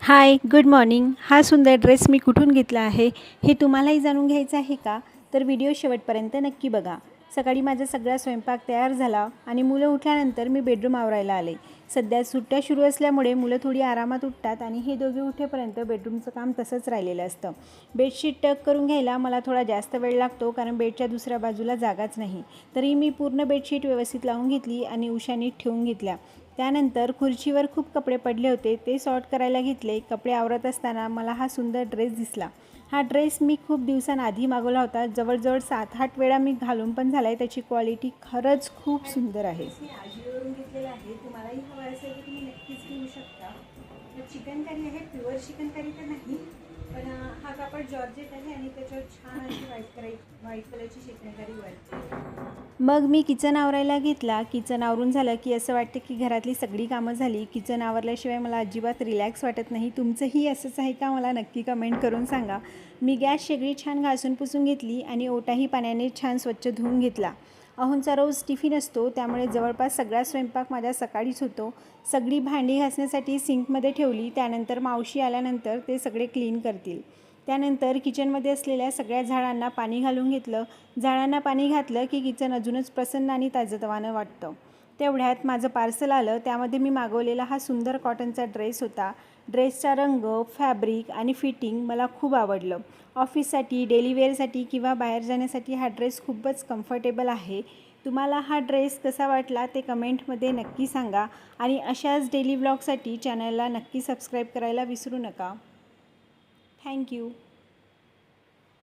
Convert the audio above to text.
हाय, good morning. हा सुंदर dress मी कुठून घेतला आहे हे तुम्हालाही जाणून घ्यायचं आहे का? तर व्हिडिओ शेवटपर्यंत नक्की बघा. सकाळी माझा सगळा स्वयंपाक तयार झाला आणि मुलं उठल्यानंतर मी बेडरूम आवरायला आले. सध्या सुट्ट्या सुरू असल्यामुळे मुलं थोडी आरामात उठतात आणि हे दोघे उठेपर्यंत बेडरूमचं काम तसंच राहिलेलं असतं. बेडशीट टक करून घ्यायला मला थोडा जास्त वेळ लागतो, कारण बेडच्या दुसऱ्या बाजूला जागाच नाही. तरी मी पूर्ण बेडशीट व्यवस्थित लावून घेतली आणि उशा नीट ठेवून घेतल्या. त्यानंतर खुर्चीवर खूप कपडे पडले होते, ते सॉर्ट करायला घेतले. कपडे आवरत असताना मला हा सुंदर ड्रेस दिसला. हा ड्रेस मी खूप दिवसांआधी मागवला होता. जवळजवळ 7-8 वेळा मी घालून पण झाला आहे. त्याची क्वालिटी खरंच खूप सुंदर आहे. मी आजीवरून घेतलेला आहे. तुम्हालाही हवं असेल तर तुम्ही नक्कीच घेऊ शकता. चिकनकारी आहे, प्युअर चिकनकारी तर नाही, पण हा कापड जॉर्जेट आहे आणि त्याच्यावर छान अशी व्हाईट कलरची चिकनकारी वाटते. मग मी किचन आवरायला घेतला. किचन आवरून झालं की असं वाटतं की घरातली सगळी कामं झाली. किचन आवरल्याशिवाय मला अजिबात रिलॅक्स वाटत नाही. तुमचंही असंच आहे का? मला नक्की कमेंट करून सांगा. मी गॅस शेगडी छान घासून पुसून घेतली आणि ओटाही पाण्याने छान स्वच्छ धुवून घेतला. अहोंचा रोज टिफिन असतो, त्यामुळे जवळपास सगळा स्वयंपाक माझ्या सकाळीच होतो. सगळी भांडी घासण्यासाठी सिंकमध्ये ठेवली. त्यानंतर मावशी आल्यानंतर ते सगळे क्लीन करतील. त्यानंतर किचनमध्ये असलेल्या सगळ्या झाडांना पाणी घालून घेतलं. झाडांना पाणी घातलं की किचन अजूनच प्रसन्न आणि ताजतवानं वाटतं. तेवढ्यात माझं पार्सल आलं. त्यामध्ये मी मागवलेला हा सुंदर कॉटनचा ड्रेस होता. ड्रेसचा रंग, फॅब्रिक आणि फिटिंग मला खूप आवडलं. ऑफिससाठी, डेली वेअरसाठी किंवा बाहेर जाण्यासाठी हा ड्रेस खूपच कम्फर्टेबल आहे. तुम्हाला हा ड्रेस कसा वाटला ते कमेंटमध्ये नक्की सांगा आणि अशाच डेली व्लॉगसाठी चॅनलला नक्की सबस्क्राईब करायला विसरू नका. थँक्यू.